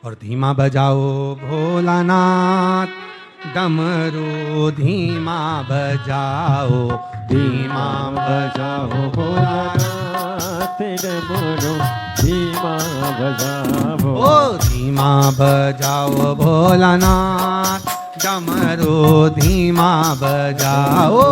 और धीमा बजाओ भोलानाथ डमरू धीमा बजाओ, धीमा बजाओ भोलानाथ डमरू धीमा बजाओ। ओ धीमा बजाओ भोलानाथ डमरू धीमा बजाओ,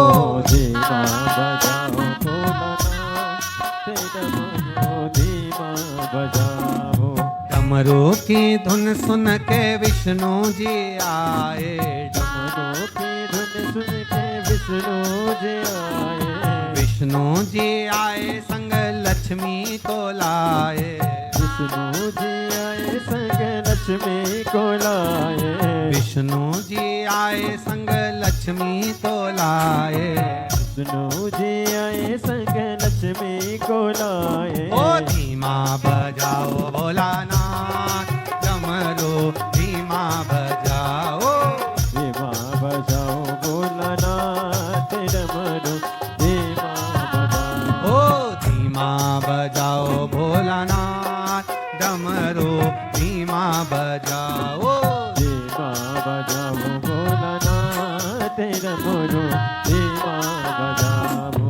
धीमा बजाओ भोलानाथ डमरू धीमा बजाओ। डमरू की धुन सुन के विष्णु जी आए, डमरू की धुन सुन के विष्णु जी आए। विष्णु जी आए संग लक्ष्मी को लाए, विष्णु जी आए संग लक्ष्मी को लाए। विष्णु जी आए संग लक्ष्मी को लाए। विष्णु जी आए संग लक्ष्मी को लाए। ओ धीमा बजाओ भोलानाथ डमरू धीमा बजाओ, धीमा बजाओ भोलानाथ डमरू धीमा बजाओ। ओ धीमा बजाओ भोलानाथ डमरू धीमा बजाओ, धीमा बजाओ भोलानाथ डमरू धीमा बजाओ।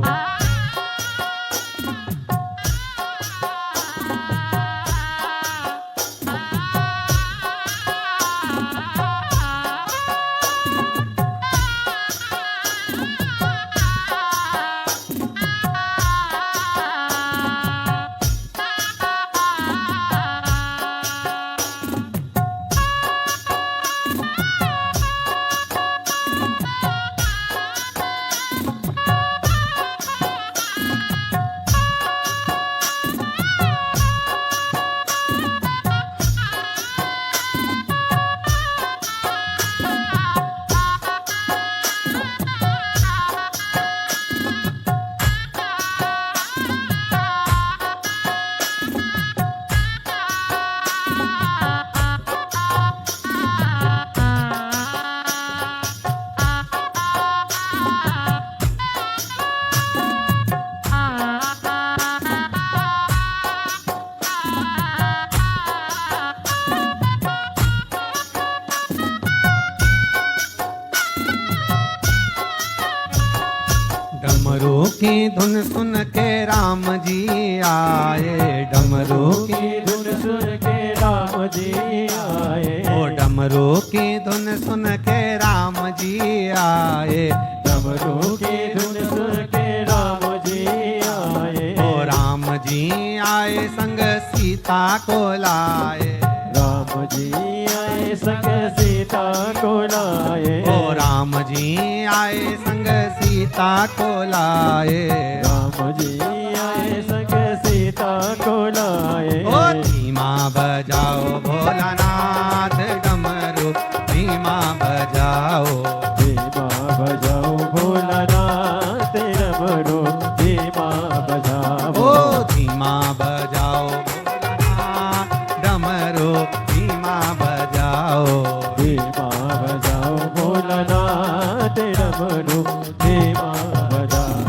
डमरू की धुन सुन के राम जी आए, डमरू की धुन सुन के राम जी आए। ओ डमरू की धुन सुन के राम जी आए, डमरू की धुन सुन के राम जी आए। ओ राम जी आए संग सीता को लाए, राम जी आए संग सीता को लाए। ओ राम जी आए संग सीता को लाए, राम जी आए संग सीता को लाए। ओ धीमा बजाओ भोलानाथ डमरू धीमा बजाओ, धीमा बजाओ भोलानाथ डमरू धीमा बजाओ। ओ धीमा बजाओ भोलानाथ डमरू धीमा बजाओ, धीमा बजाओ भोलानाथ डमरू धीमा बजाओ।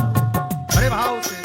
बड़े भाव से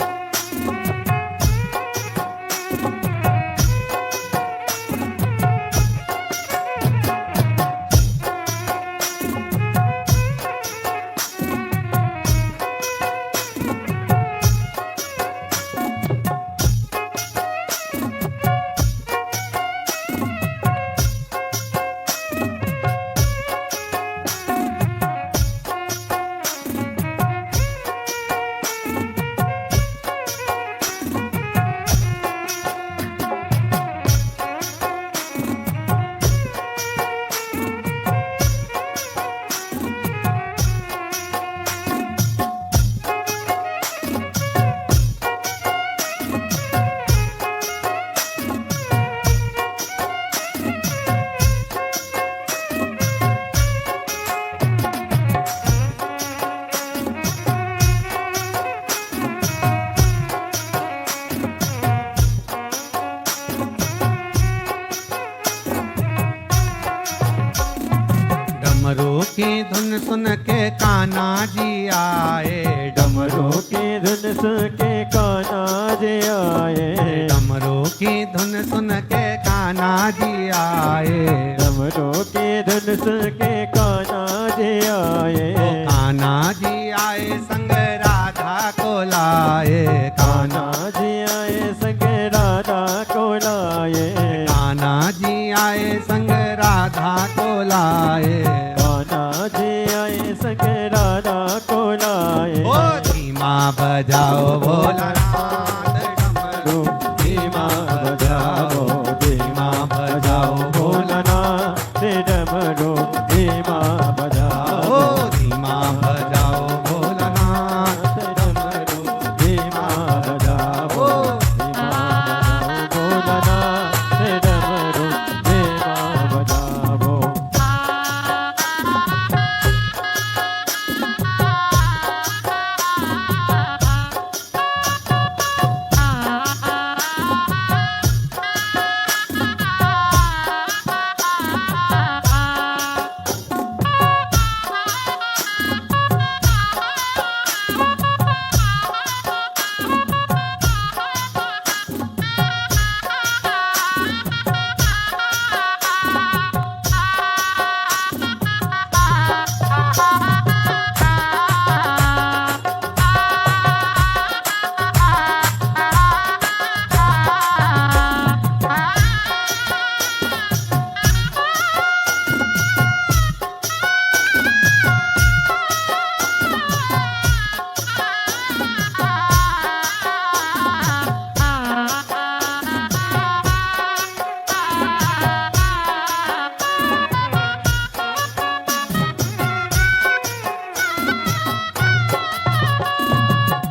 डमरू की धुन सुन के कान्हा जी आए, डमरू की धुन सुन के कान्हा जी आए, डमरू की धुन सुन के कान्हा जी आए, डमरू की धुन सुन के कान्हा जी आए, कान्हा जी आए संग राधा को लाए, कान्हा जी आए संग राधा को लाए, कान्हा जी आए संग राधा को लाए, कान्हा जी आए संग राधा को लाए। ओ धीमा बजाओ भोलानाथ डमरू, धीमा बजाओ, धीमा बजाओ भोलानाथ डमरू, धीमा बजाओ, ओ धीमा बजाओ भोलानाथ डमरू, धीमा बजाओ, धीमा बजाओ भोलानाथ डमरू, धीमा बजाओ।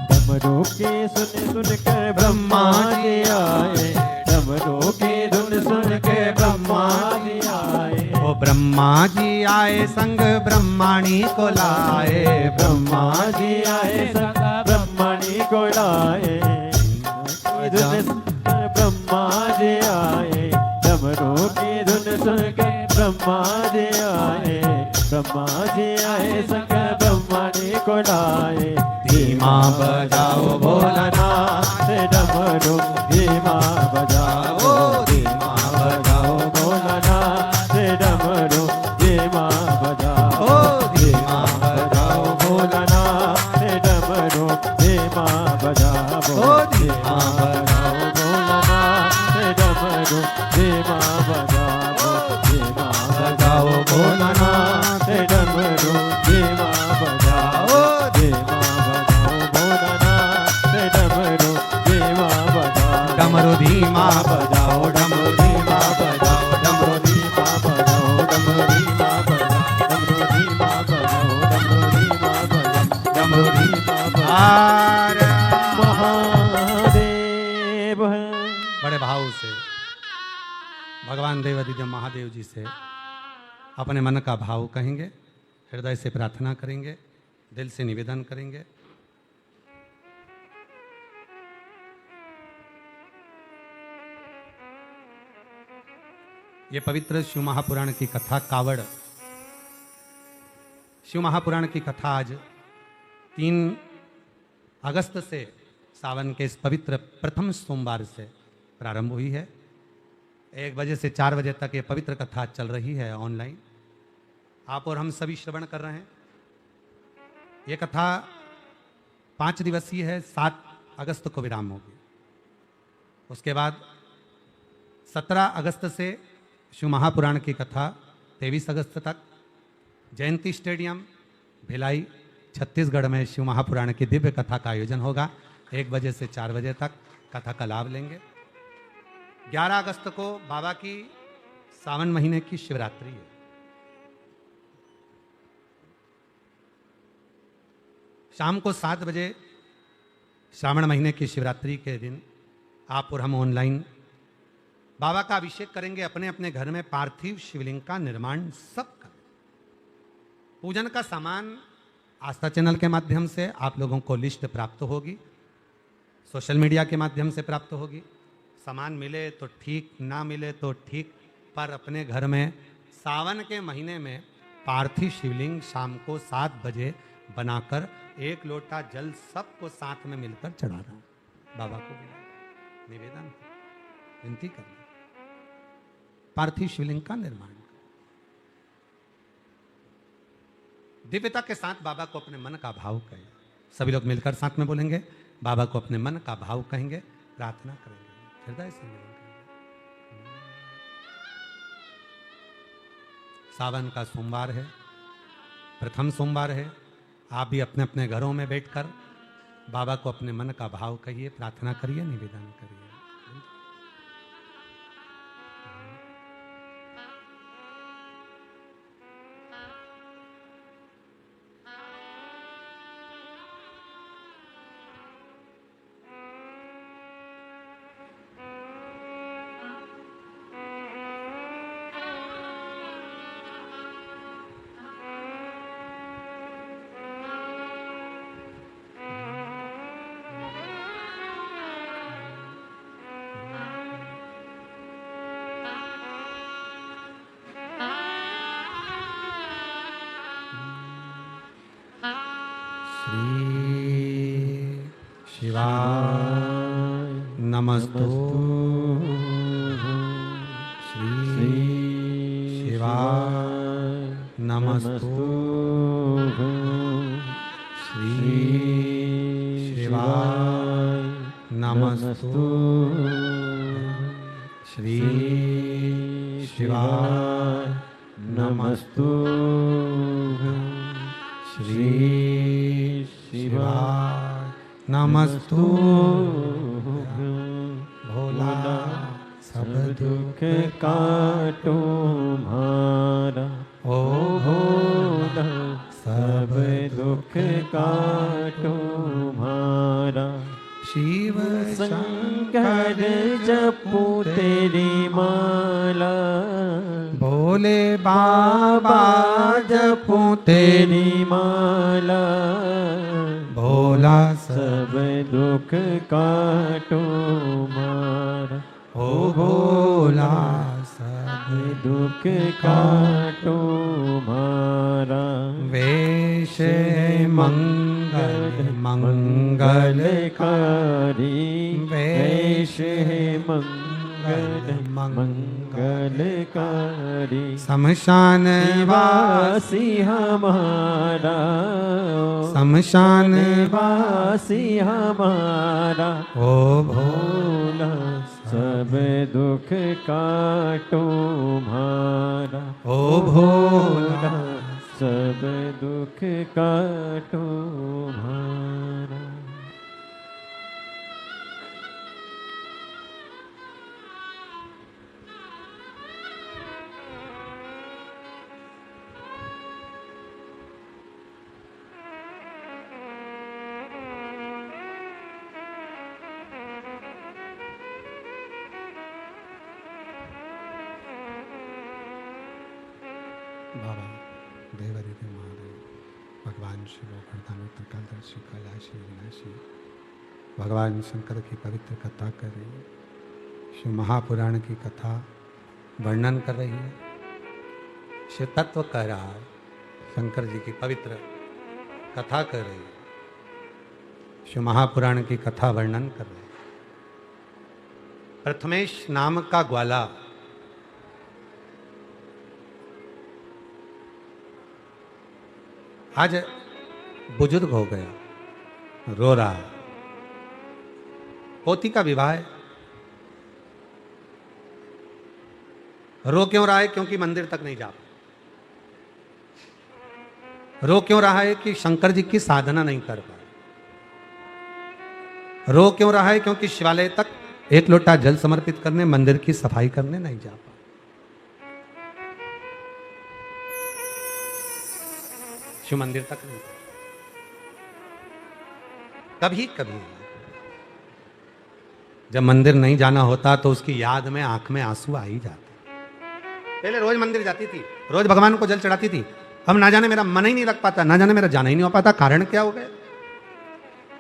डमरू की सुन के ब्रह्मा जी आए, डमरू की धुन सुन के ब्रह्मा जी आए, ओ ब्रह्मा जी आए संग ब्रह्माणी को लाए, ब्रह्मा जी आए संग ब्रह्मणी को लाए, धुन सुन के ब्रह्मा जी आए, डमरू की धुन सुन के ब्रह्मा जी आए, ब्रह्मा जी आए संग ब्रह्मणी को लाए। धीमा बजाओ भोलानाथ डमरू, धीमा बजाओ, धीमा बजाओ भोलानाथ डमरू, धीमा बजाओ, धीमा बजाओ भोलानाथ डमरू, धीमा बजाओ, धीमा बजाओ भोलानाथ डमरू, धीमा बजाओ, धीमा बजाओ भोलानाथ डमरू, धीमा बजाओ, धीमा बजाओ भोलानाथ डमरू, धीमा बजाओ, डमरू धीमा बजाओ, डमरू धीमा बजाओ, डमरू धीमा बजाओ, डमरू धीमा बजाओ, डमरू धीमा बजाओ, डमरू धीमा बजाओ, डमरू धीमा बजाओ। आर महादेव बड़े भाव से भगवान देवादिदेव महादेव जी से अपने मन का भाव कहेंगे, हृदय से प्रार्थना करेंगे, दिल से निवेदन करेंगे। ये पवित्र शिव महापुराण की कथा कावड़, शिव महापुराण की कथा आज 3 अगस्त से सावन के इस पवित्र प्रथम सोमवार से प्रारंभ हुई है। 1 बजे से 4 बजे तक ये पवित्र कथा चल रही है ऑनलाइन। आप और हम सभी श्रवण कर रहे हैं। ये कथा 5 दिवसीय है, 7 अगस्त को विराम होगी। उसके बाद 17 अगस्त से शिव महापुराण की कथा 23 अगस्त तक जयंती स्टेडियम भिलाई छत्तीसगढ़ में शिव महापुराण की दिव्य कथा का आयोजन होगा। 1 बजे से 4 बजे तक कथा का लाभ लेंगे। 11 अगस्त को बाबा की सावन महीने की शिवरात्रि है। शाम को 7 बजे श्रावण महीने की शिवरात्रि के दिन आप और हम ऑनलाइन बाबा का अभिषेक करेंगे। अपने अपने घर में पार्थिव शिवलिंग का निर्माण सब करें। पूजन का सामान आस्था चैनल के माध्यम से आप लोगों को लिस्ट प्राप्त होगी, सोशल मीडिया के माध्यम से प्राप्त होगी। सामान मिले तो ठीक, ना मिले तो ठीक, पर अपने घर में सावन के महीने में पार्थिव शिवलिंग शाम को 7 बजे बनाकर 1 लोटा जल सबको साथ में मिलकर चढ़ाना, बाबा को बुलाना, निवेदन विनती करना, पार्थिव शिवलिंग का निर्माण। दिव्यता के साथ बाबा को अपने मन का भाव कहें। सभी लोग मिलकर साथ में बोलेंगे, बाबा को अपने मन का भाव कहेंगे, प्रार्थना करेंगे, हृदय से मिलन करेंगे। सावन का सोमवार है, प्रथम सोमवार है। आप भी अपने अपने घरों में बैठकर बाबा को अपने मन का भाव कहिए, प्रार्थना करिए, निवेदन करिए। शिवाय नमस्तु। श्री शिवाय नमस्तु। श्री शिवाय नमस्तु। श्री शिवाय नमस्तु। श्री शिवाय नमस्तु। भोला सब दुख काटो मारा, ओ भोला सब दुख काटो मारा। शिव शंकर जपू तेरी माला, भोले बाबा जपू तेरी माला। भोला सब दुख काटो मारा, ओ भोला सब दुख काटो मारा। वेश मंगल मंगलकारी, वेश मंगल मंगलकारी। शमशान वासी हमारा, शमशान वासी हमारा। ओ भोला सब दुख काटो मारा, ओ भोला सब दुख काटो मारा। बाबा देवरी देव महादेव, भगवान शिव वरदामित्र कालदर्शी कैलाशी विनाशी, भगवान शंकर की पवित्र कथा कर रही है। शिव महापुराण की कथा वर्णन कर रही है, शिव तत्व कह रहा है, शंकर जी की पवित्र कथा कर रही है, शिव महापुराण की कथा वर्णन कर रही है। प्रथमेश नाम का ग्वाला आज बुजुर्ग हो गया, रो रहा है। पोती का विवाह है, रो क्यों रहा है? क्योंकि मंदिर तक नहीं जा पाया। रो क्यों रहा है? कि शंकर जी की साधना नहीं कर पाया। रो क्यों रहा है? क्योंकि शिवालय तक 1 लोटा जल समर्पित करने, मंदिर की सफाई करने नहीं जा पाया। शिव मंदिर तक नहीं। कभी कभी जब मंदिर नहीं जाना होता तो उसकी याद में आंख में आंसू आ ही जाते। पहले रोज मंदिर जाती थी, रोज भगवान को जल चढ़ाती थी। अब ना जाने मेरा मन ही नहीं लग पाता, ना जाने मेरा जाना ही नहीं हो पाता। कारण क्या हो गया?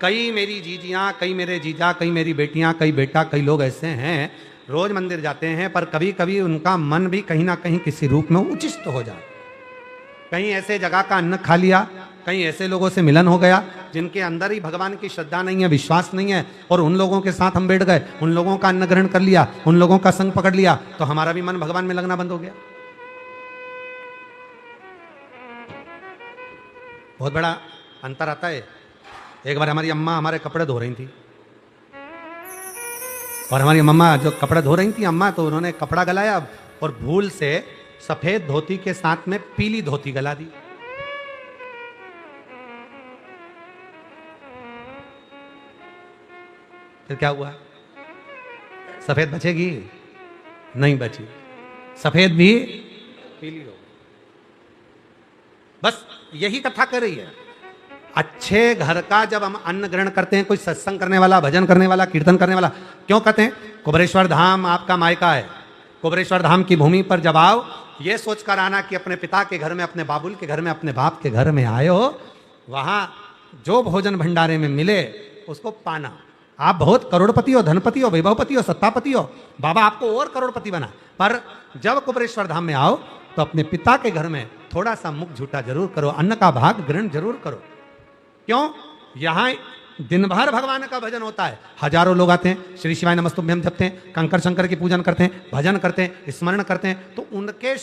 कई मेरी जीजियां, कई मेरे जीजा, कई मेरी बेटियां, कई बेटा, कई लोग ऐसे हैं रोज मंदिर जाते हैं, पर कभी कभी उनका मन भी कहीं ना कहीं किसी रूप में उचिष्ट हो जाता। कहीं ऐसे जगह का अन्न खा लिया, कहीं ऐसे लोगों से मिलन हो गया जिनके अंदर ही भगवान की श्रद्धा नहीं है, विश्वास नहीं है, और उन लोगों के साथ हम बैठ गए, उन लोगों का अन्न ग्रहण कर लिया, उन लोगों का संग पकड़ लिया, तो हमारा भी मन भगवान में लगना बंद हो गया। बहुत बड़ा अंतर आता है। एक बार हमारी अम्मा हमारे कपड़े धो रही थी, और हमारी मम्मा जो कपड़े धो रही थी अम्मा, तो उन्होंने कपड़ा गलाया और भूल से सफेद धोती के साथ में पीली धोती गला दी। फिर क्या हुआ? सफेद बचेगी? नहीं बची, सफेद भी पीली हो गई। बस यही कथा कर रही है। अच्छे घर का जब हम अन्न ग्रहण करते हैं, कोई सत्संग करने वाला, भजन करने वाला, कीर्तन करने वाला, क्यों कहते हैं कुबरेश्वर धाम आपका मायका है। कुबरेश्वर धाम की भूमि पर जब आओ, ये सोचकर आना कि अपने पिता के घर में, अपने बाबुल के घर में, अपने बाप के घर में आए हो, वहां जो भोजन भंडारे में मिले उसको पाना। आप बहुत करोड़पति हो, धनपति हो, वैभवपति हो, सत्तापति हो, बाबा आपको और करोड़पति बना, पर जब कुबरेश्वर धाम में आओ तो अपने पिता के घर में थोड़ा सा मुख झूठा जरूर करो, अन्न का भाग ग्रहण जरूर करो। क्यों? यहां दिन भर भगवान का भजन होता है, हजारों लोग आते हैं, श्री शिवाय नमस्तुभ्यम जपते हैं, कंकर शंकर की पूजन करते हैं, भजन करते हैं, स्मरण करते हैं, तो उनके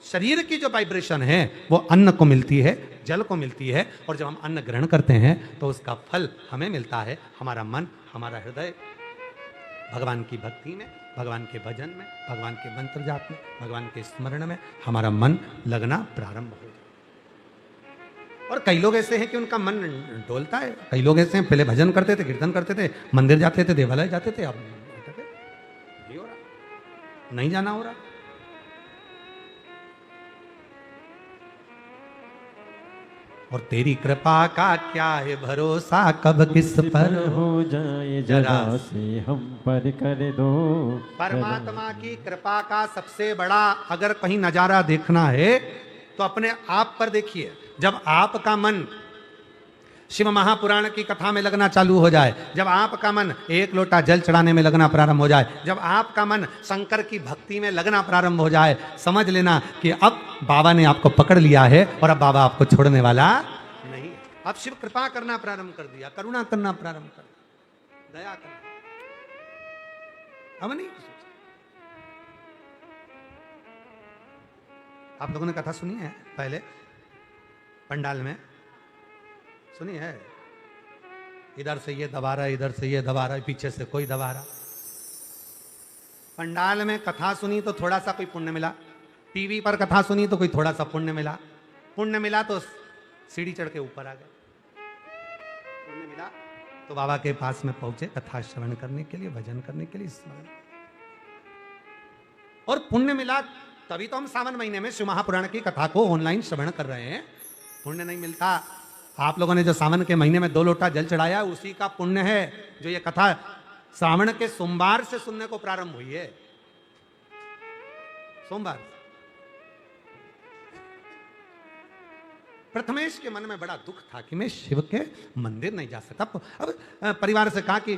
शरीर की जो वाइब्रेशन है वो अन्न को मिलती है, जल को मिलती है, और जब हम अन्न ग्रहण करते हैं तो उसका फल हमें मिलता है। हमारा मन, हमारा हृदय भगवान की भक्ति में, भगवान के भजन में, भगवान के मंत्र जाप में, भगवान के स्मरण में हमारा मन लगना प्रारंभ हो जाए। और कई लोग ऐसे हैं कि उनका मन डोलता है, कई लोग ऐसे हैं पहले भजन करते थे, कीर्तन करते थे, मंदिर जाते थे, देवालय जाते थे, अब नहीं हो रहा, नहीं जाना हो रहा। और तेरी कृपा का क्या है भरोसा, कब किस पर हो जाए जरा से हम पर कर दो। परमात्मा की कृपा का सबसे बड़ा अगर कहीं नजारा देखना है तो अपने आप पर देखिए। जब आपका मन शिव महापुराण की कथा में लगना चालू हो जाए, जब आपका मन एक लोटा जल चढ़ाने में लगना प्रारंभ हो जाए, जब आपका मन शंकर की भक्ति में लगना प्रारंभ हो जाए, समझ लेना कि अब बाबा ने आपको पकड़ लिया है और अब बाबा आपको छोड़ने वाला नहीं। अब शिव कृपा करना प्रारंभ कर दिया, करुणा करना प्रारंभ कर दिया, दया करना। अब नहीं आप लोगों ने कथा सुनी है पहले पंडाल में, सुनी है? इधर से ये दबा रहा, इधर से ये दबा रहा, पीछे से कोई दबा रहा। पंडाल में कथा सुनी तो थोड़ा सा कोई पुण्य मिला, टीवी पर कथा सुनी तो कोई थोड़ा सा पुण्य मिला, पुण्य मिला तो सीढ़ी चढ़ के ऊपर आ गए, पुण्य मिला तो बाबा के पास में पहुंचे कथा श्रवण करने के लिए, भजन करने के लिए, स्मरण। और पुण्य मिला तभी तो हम सावन महीने में शिव महापुराण की कथा को ऑनलाइन श्रवण कर रहे हैं। पुण्य नहीं मिलता। आप लोगों ने जो सावन के महीने में 2 लोटा जल चढ़ाया उसी का पुण्य है जो ये कथा श्रावण के सोमवार से सुनने को प्रारंभ हुई है। सोमवार प्रथमेश के मन में बड़ा दुख था कि मैं शिव के मंदिर नहीं जा सकता। अब परिवार से कहा कि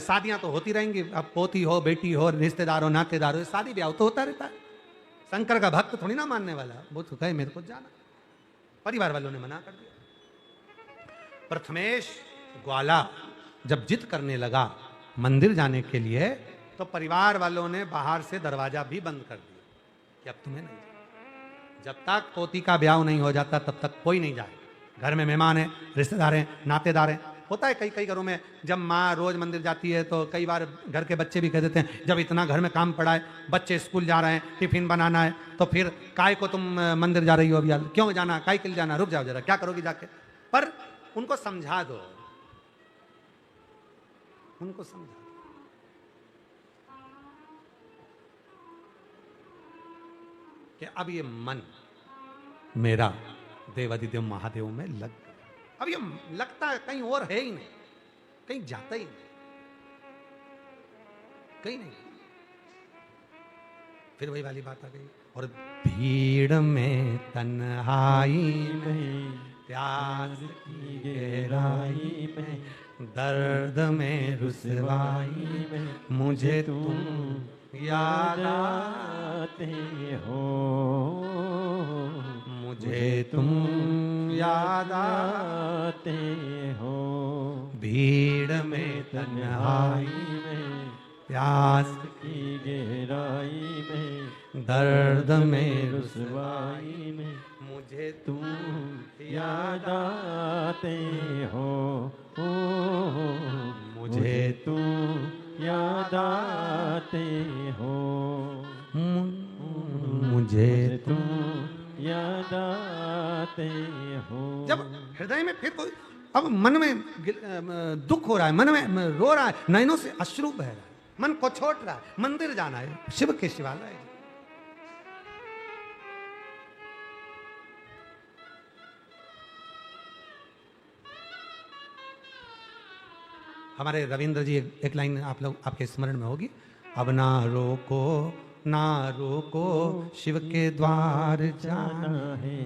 शादियां तो होती रहेंगी, अब पोती हो, बेटी हो, रिश्तेदार हो, नातेदार हो, शादी ब्याह तो होता रहता है। शंकर का भक्त थोड़ी ना मानने वाला, वो तो कहे मेरे को जाना। परिवार वालों ने मना कर दिया। प्रथमेश ग्वाला जब जिद करने लगा मंदिर जाने के लिए तो परिवार वालों ने बाहर से दरवाजा भी बंद कर दिया कि अब तुम्हें नहीं जाना। जब तक पोती का ब्याह नहीं हो जाता तब तक कोई नहीं जाए। घर में मेहमान हैं, रिश्तेदार हैं, नातेदार हैं। होता है कई कई घरों में जब माँ रोज मंदिर जाती है तो कई बार घर के बच्चे भी कह देते हैं जब इतना घर में काम पड़ा है, बच्चे स्कूल जा रहे हैं, टिफिन बनाना है, तो फिर काय को तुम मंदिर जा रही हो अभी, क्यों जाना, काय के लिए जाना, रुक जाओ जरा, क्या करोगी जाके। पर उनको समझा दो, उनको समझा दो कि अब ये मन मेरा देवादिदेव महादेव में लग गया। अब ये लगता कहीं और है ही नहीं, कहीं जाता ही नहीं, कहीं नहीं। फिर वही वाली बात आ गई। और भीड़ में तन्हाई में, प्यास की गहराई में, दर्द में रुसवाई में, मुझे तुम याद आते हो, मुझे तुम याद आते हो, भीड़ में तन्हाई में प्यास की गहराई में, दर्द में रुसवाई में मुझे तुम याद आते हो, मुझे तुम याद आते हो, मुझे तुम याद आते हो। जब हृदय में फिर कोई अब मन में दुख हो रहा है, मन में रो रहा है, नैनों से अश्रु बह रहा है, मन को छोड़ रहा है, मंदिर जाना है, शिव के शिवालय। हमारे रविंद्र जी एक लाइन आप लोग आपके स्मरण में होगी, अब ना रोको ना रोको शिव के द्वार जाना है,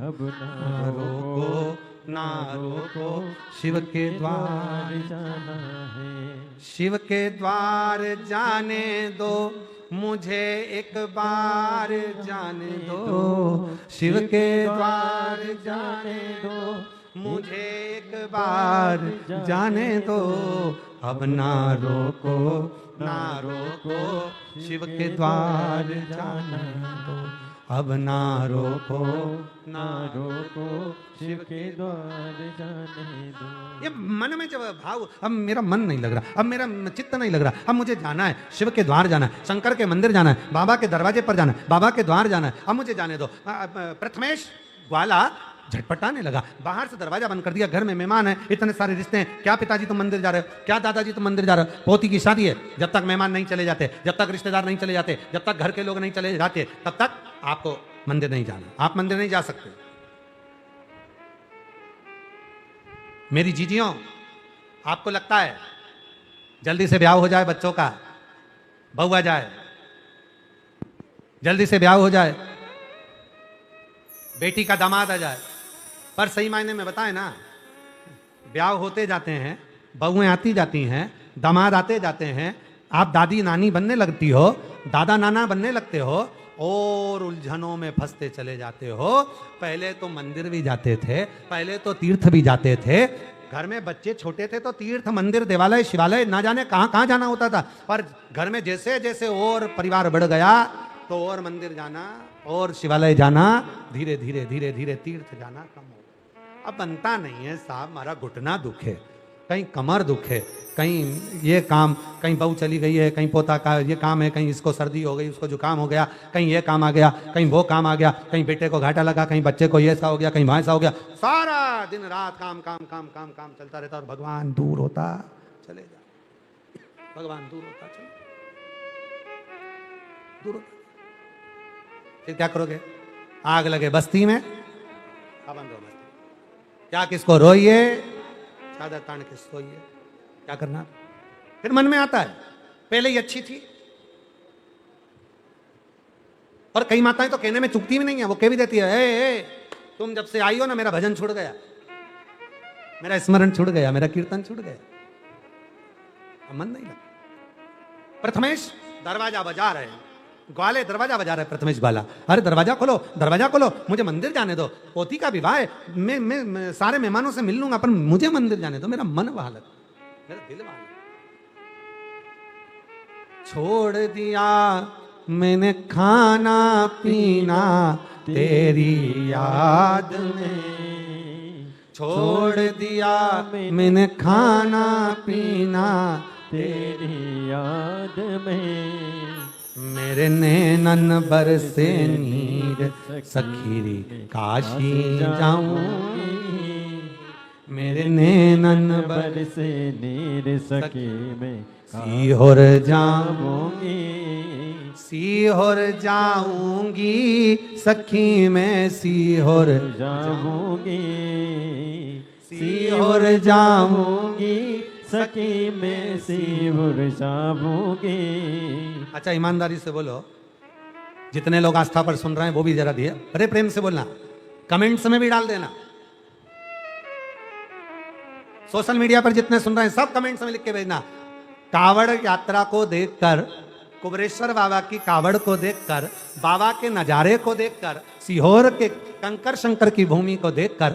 अब ना रोको ना रोको शिव के द्वार जाना है, शिव के द्वार जाने दो मुझे एक बार जाने दो, शिव के द्वार जाने दो मुझे एक बार जाने दो, अब ना रोको ना रोको शिव के द्वार जाने दो, अब ना रोको ना रोको शिव के द्वार जाने दो। ये मन में जब भाव, अब मेरा मन नहीं लग रहा, अब मेरा चित्त नहीं लग रहा, अब मुझे जाना है, शिव के द्वार जाना है, शंकर के मंदिर जाना है, बाबा के दरवाजे पर जाना है, बाबा के द्वार जाना है, अब मुझे जाने दो। प्रथमेश ग्वाला झटपटाने लगा, बाहर से दरवाजा बंद कर दिया, घर में मेहमान है, इतने सारे रिश्ते हैं, क्या पिताजी तुम मंदिर जा रहे हो, क्या दादाजी तुम मंदिर जा रहे हो, पोती की शादी है, जब तक मेहमान नहीं चले जाते, जब तक रिश्तेदार नहीं चले जाते, जब तक घर के लोग नहीं चले जाते, तब तक आपको मंदिर नहीं जाना, आप मंदिर नहीं जा सकते। मेरी जीजियों, आपको लगता है जल्दी से ब्याह हो जाए, बच्चों का बहू आ जाए, जल्दी से ब्याह हो जाए, बेटी का दामाद आ जाए, पर सही मायने में बताएं ना, ब्याह होते जाते हैं, बहुएं आती जाती हैं, दामाद आते जाते हैं, आप दादी नानी बनने लगती हो, दादा नाना बनने लगते हो और उलझनों में फंसते चले जाते हो। पहले तो मंदिर भी जाते थे, पहले तो तीर्थ भी जाते थे, घर में बच्चे छोटे थे तो तीर्थ मंदिर देवालय शिवालय ना जाने कहाँ कहाँ जाना होता था, पर घर में जैसे जैसे और परिवार बढ़ गया तो और मंदिर जाना और शिवालय जाना, धीरे धीरे धीरे धीरे तीर्थ जाना कम हो गया। अब बनता नहीं है साहब, हमारा घुटना दुख है, कहीं कमर दुख है, कहीं ये काम, कहीं बहू चली गई है, कहीं पोता का ये काम है, कहीं इसको सर्दी हो गई, उसको जुकाम हो गया, कहीं ये काम आ गया, कहीं वो काम आ गया, कहीं बेटे को घाटा लगा, कहीं बच्चे को ये ऐसा हो गया, कहीं वहाँ ऐसा हो गया, सारा दिन रात काम काम काम काम काम चलता रहता और भगवान दूर होता चले जा, भगवान दूर होता चले दूर होता। फिर क्या करोगे, आग लगे बस्ती में, पाबंद हो मस्ती, क्या किसको रोइए, चादर तान के सोइए, क्या करना। फिर मन में आता है पहले ही अच्छी थी, और कई माताएं तो कहने में चुकती भी नहीं है, वो कह भी देती है, ए, तुम जब से आई हो ना मेरा भजन छूट गया, मेरा स्मरण छूट गया, मेरा कीर्तन छूट गया, मन नहीं लगा। प्रथमेश दरवाजा बजा रहे हैं, ग्वाले दरवाजा बजा रहे हैं, प्रथमेश ग्वाला, अरे दरवाजा खोलो, दरवाजा खोलो, मुझे मंदिर जाने दो, पोती का विवाह है, मैं सारे मेहमानों से मिल लूंगा, पर मुझे मंदिर जाने दो, मेरा मन वहां लग, मेरा दिल वहां लग। छोड़ दिया मैंने खाना पीना तेरी याद में, छोड़ दिया मैंने खाना पीना तेरी याद में, मेरे नैनन बरसे नीर सखीरी काशी जाऊंगी, मेरे नैनन बरसे नीर सखी में सीहोर जाऊंगी, सीहोर जाऊंगी सखी में सीहोर जाऊंगी, सीहोर जाऊंगी सखी में सीहोर जाऊंगी। अच्छा ईमानदारी से बोलो, जितने लोग आस्था पर सुन रहे हैं वो भी जरा दिए, अरे प्रेम से बोलना, कमेंट्स में भी डाल देना, सोशल मीडिया पर जितने सुन रहे हैं सब कमेंट्स में लिख के भेजना, कावड़ यात्रा को देखकर कुबरेश्वर बाबा की कावड़ को देखकर, बाबा के नजारे को देखकर, सीहोर के कंकर शंकर की भूमि को देखकर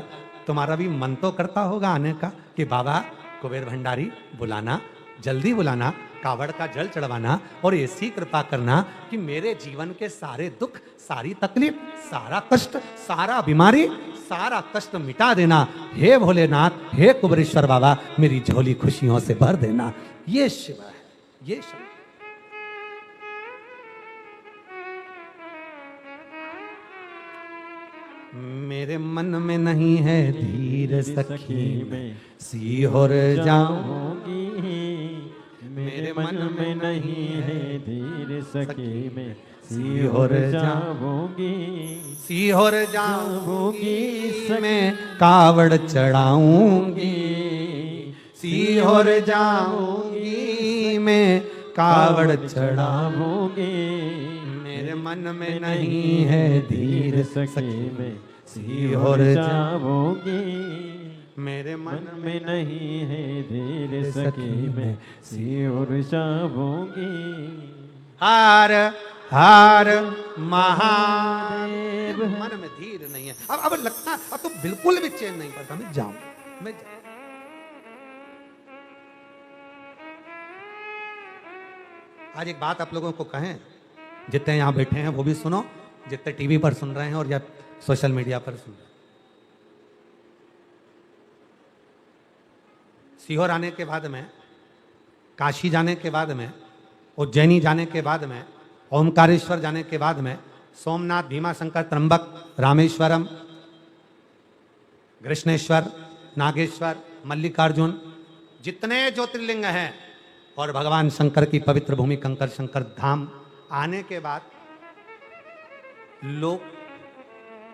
तुम्हारा भी मन तो करता होगा आने का कि बाबा कुबेर भंडारी बुलाना, जल्दी बुलाना, कावड़ का जल चढ़वाना और ऐसी कृपा करना कि मेरे जीवन के सारे दुख, सारी तकलीफ, सारा कष्ट, सारा बीमारी, सारा कष्ट मिटा देना। हे भोलेनाथ, हे कुबरेश्वर बाबा, मेरी झोली खुशियों से भर देना। ये शिव है, ये शिव। मेरे मन में नहीं है धीर सखी, मैं सीहोर जाऊंगी। मेरे मन में नहीं है धीर सखी, मैं सीहोर जाऊंगी। सीहोर जाऊंगी, मैं कावड़ चढ़ाऊंगी। सीहोर जाऊंगी, मैं कावड़ चढ़ाऊंगी। मेरे मन में नहीं है धीर सखी, मैं सीहोर जाऊंगी। मेरे मन में नहीं है धीर सखी, मैं सीहोर जाऊंगी। हार हार महादेव। मन में धीर नहीं है। अब लगता, अब तो बिल्कुल भी चैन नहीं पड़ता। मैं जाऊं, मैं जाऊं। आज एक बात आप लोगों को कहें, जितने यहां बैठे हैं वो भी सुनो, जितने टीवी पर सुन रहे हैं और या सोशल मीडिया पर सुन रहे हैं। सीहोर आने के बाद में, काशी जाने के बाद में, उज्जैनी जाने के बाद में, ओमकारेश्वर जाने के बाद में, सोमनाथ, भीमाशंकर, त्र्यंबक, रामेश्वरम, कृष्णेश्वर, नागेश्वर, मल्लिकार्जुन, जितने ज्योतिर्लिंग हैं और भगवान शंकर की पवित्र भूमि कंकर शंकर धाम आने के बाद लोग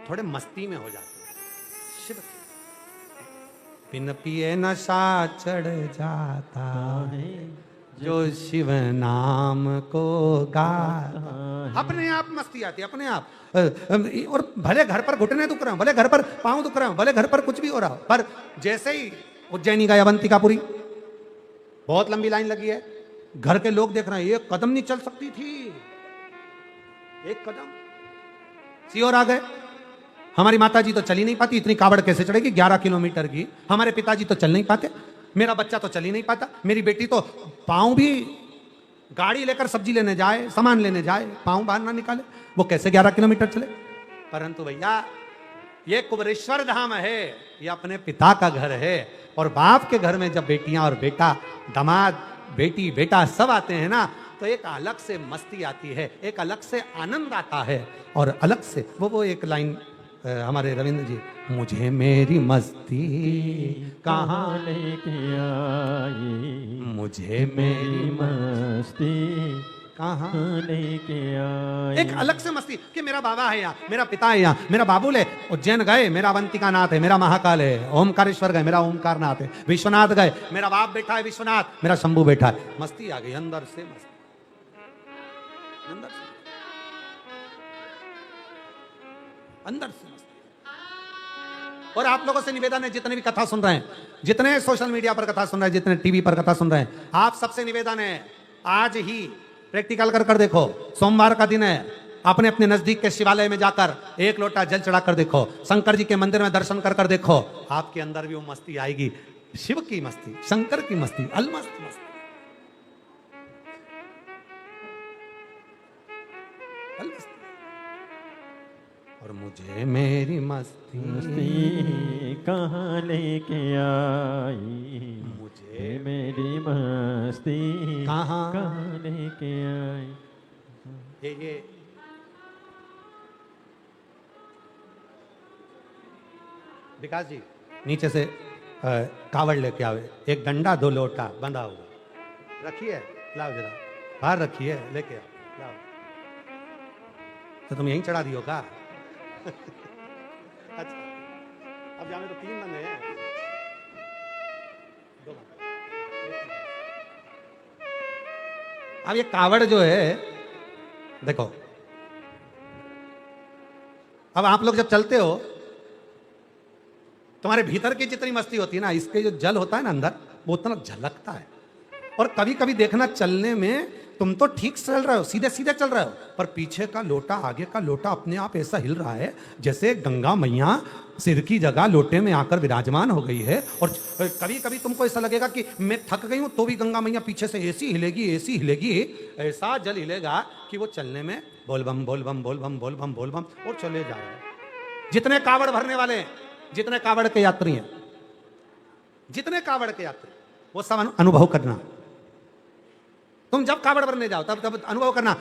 थोड़े मस्ती में हो जाते हैं। शिव बिन पिए नशा चढ़ जाता है, जो शिव नाम को गाता। अपने आप मस्ती आती है, अपने आप। और भले घर पर घुटने दुख रहे हो, भले घर पर पांव दुख रहे हो, भले घर पर कुछ भी हो रहा हो, पर जैसे ही उज्जैनी गए, अवंतिकापुरी, बहुत लंबी लाइन लगी है, घर के लोग देख रहे हैं, एक कदम नहीं चल सकती थी, एक कदम। सीहोर आ गए, हमारी माता जी तो चल ही नहीं पाती, इतनी कावड़ कैसे चढ़ेगी 11 किलोमीटर की। हमारे पिताजी तो चल नहीं पाते, मेरा बच्चा तो चल ही नहीं पाता, मेरी बेटी तो पांव भी, गाड़ी लेकर सब्जी लेने जाए, सामान लेने जाए, पांव बाहर ना निकाले, वो कैसे 11 किलोमीटर चले। परंतु भैया, ये कुबरेश्वर धाम है, ये अपने पिता का घर है। और बाप के घर में जब बेटियां और बेटा, दामाद, बेटी, बेटा सब आते हैं ना, तो एक अलग से मस्ती आती है, एक अलग से आनंद आता है। और अलग से वो एक लाइन हमारे रविंद्र जी, मुझे मेरी मस्ती कहाँ लेके आई, मुझे मेरी मस्ती कहाँ लेके आई। एक अलग से मस्ती कि मेरा बाबा है यहाँ, मेरा पिता है यहाँ, मेरा बाबुल है, उज्जैन गए, मेरा अवंतिका नाथ है, मेरा महाकाल है, ओमकारेश्वर गए, मेरा ओमकार नाथ है, विश्वनाथ गए, मेरा बाप बैठा है विश्वनाथ, मेरा शंभू बैठा है। मस्ती आ गई, अंदर से मस्ती, अंदर से, अंदर से मस्ती। और आप लोगों से निवेदन है, जितने भी कथा सुन रहे हैं, जितने सोशल मीडिया पर कथा सुन रहे हैं, जितने टीवी पर कथा सुन रहे हैं, आप सबसे निवेदन है, आज ही प्रैक्टिकल कर देखो। सोमवार का दिन है, अपने अपने नजदीक के शिवालय में जाकर एक लोटा जल चढ़ा कर देखो, शंकर जी के मंदिर में दर्शन कर देखो, आपके अंदर भी वो मस्ती आएगी, शिव की मस्ती, शंकर की मस्ती, अलमस्त मस्ती, अलमस्त। और मुझे मेरी मस्ती कहाँ लेके आई, मुझे मेरी मस्ती कहाँ लेके आई। ये विकास जी नीचे से कावड़ लेके आवे, एक डंडा 2 लोटा बंधा हुआ रखिए, लाओ जरा बाहर रखिए, लेके आओ, लाओ। तो तुम यहीं चढ़ा दियो का? अच्छा, अब जाने तो 3 बंदे हैं, 2 बंदे। अब ये कावड़ जो है, देखो, अब आप लोग जब चलते हो, तुम्हारे भीतर की जितनी मस्ती होती है ना, इसके जो जल होता है ना अंदर, वो उतना झलकता है। और कभी कभी देखना चलने में तुम तो ठीक चल रहे हो, सीधे सीधे चल रहे हो, पर पीछे का लोटा आगे का लोटा अपने आप ऐसा हिल रहा है जैसे गंगा मैया सिर की जगह लोटे में आकर विराजमान हो गई है। और कभी कभी तुमको ऐसा लगेगा कि मैं थक गई हूं तो भी गंगा मैया पीछे से ऐसी हिलेगी, ऐसी हिलेगी, ऐसा जल हिलेगा कि वो चलने में बोल बम बोल बम बोल बम बोल बम बोल बम और चले जा रहे हैं। जितने कावड़ भरने वाले हैं, जितने कावड़ के यात्री हैं, जितने कावड़ के यात्री, वो सब अनुभव करना। तुम जब कावड़ भरने जाओ तब तब अनुभव करना,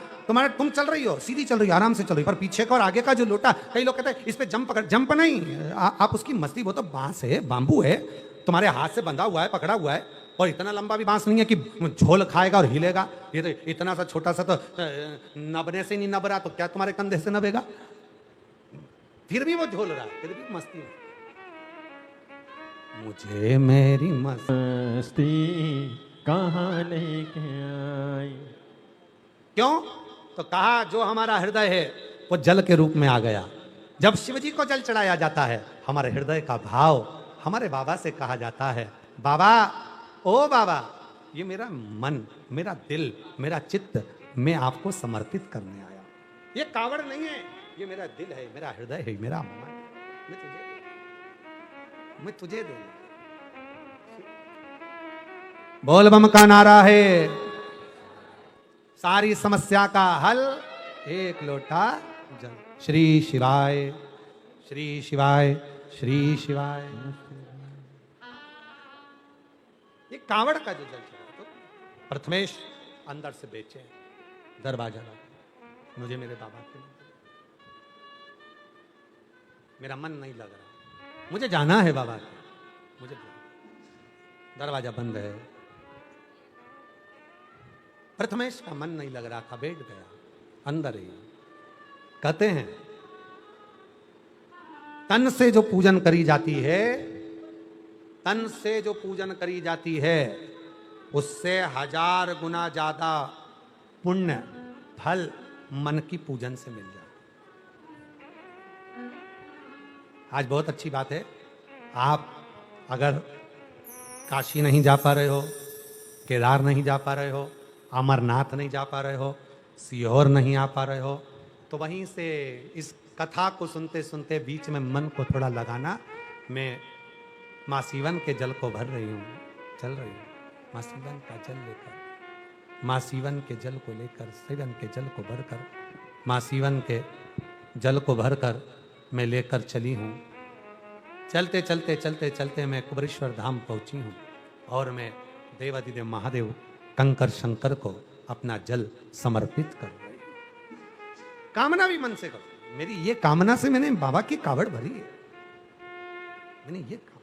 तुम चल रही हो, सीधी चल रही हो, आराम से चल रही हो, पर पीछे का और आगे का जो लोटा, कई लोग कहते हैं इस पे जंप पकड़, जंप नहीं, आप उसकी मस्ती, वो तो बांस है, बांबू है, तुम्हारे हाथ से बंधा हुआ है, पकड़ा हुआ है, और इतना लंबा भी बांस नहीं है कि झोल खाएगा और हिलेगा। ये तो इतना सा छोटा सा, तो नबने से नहीं नब रहा तो क्या तुम्हारे कंधे से नबेगा, फिर भी वो झोल रहा है, फिर भी मस्ती है। मुझे मेरी मस्ती कहाँ लेके आई। क्यों? तो कहा जो हमारा हृदय है वो जल के रूप में आ गया। जब शिव जी को जल चढ़ाया जाता है, हमारे हृदय का भाव हमारे बाबा से कहा जाता है, बाबा, ओ बाबा, ये मेरा मन, मेरा दिल, मेरा चित्त मैं आपको समर्पित करने आया। ये कावड़ नहीं है, ये मेरा दिल है, मेरा हृदय है, मेरा मन, मैं तुझे दे। बोल बम का नारा है, सारी समस्या का हल एक लोटा जल। श्री शिवाय, श्री शिवाय, श्री शिवाय। ये कावड़ का जो जल चढ़ा, तो प्रथमेश अंदर से बेचे दरवाजा लगा, मुझे मेरे बाबा के, मेरा मन नहीं लग रहा, मुझे जाना है बाबा के, मुझे दरवाजा बंद है। प्रथमेश का मन नहीं लग रहा था, बैठ गया अंदर ही। कहते हैं तन से जो पूजन करी जाती है, तन से जो पूजन करी जाती है, उससे 1000 गुना ज्यादा पुण्य फल मन की पूजन से मिल जाए। आज बहुत अच्छी बात है, आप अगर काशी नहीं जा पा रहे हो, केदार नहीं जा पा रहे हो, अमरनाथ नहीं जा पा रहे हो, सीहोर नहीं आ पा रहे हो, तो वहीं से इस कथा को सुनते सुनते बीच में मन को थोड़ा लगाना। मैं माँ सीवन के जल को भर रही हूँ, चल रही हूँ माँ सीवन का जल लेकर, माँ सीवन के जल को लेकर, सीवन के जल को भरकर, माँ सीवन के जल को भरकर मैं लेकर चली हूँ। चलते चलते चलते चलते मैं कुबरेश्वर धाम पहुँची हूँ और मैं देवादिदेव महादेव कंकर शंकर को अपना जल समर्पित कर रही हूँ। कामना भी मन से करो, मेरी ये कामना से मैंने बाबा की कावड़ भरी है, मैंने ये काम,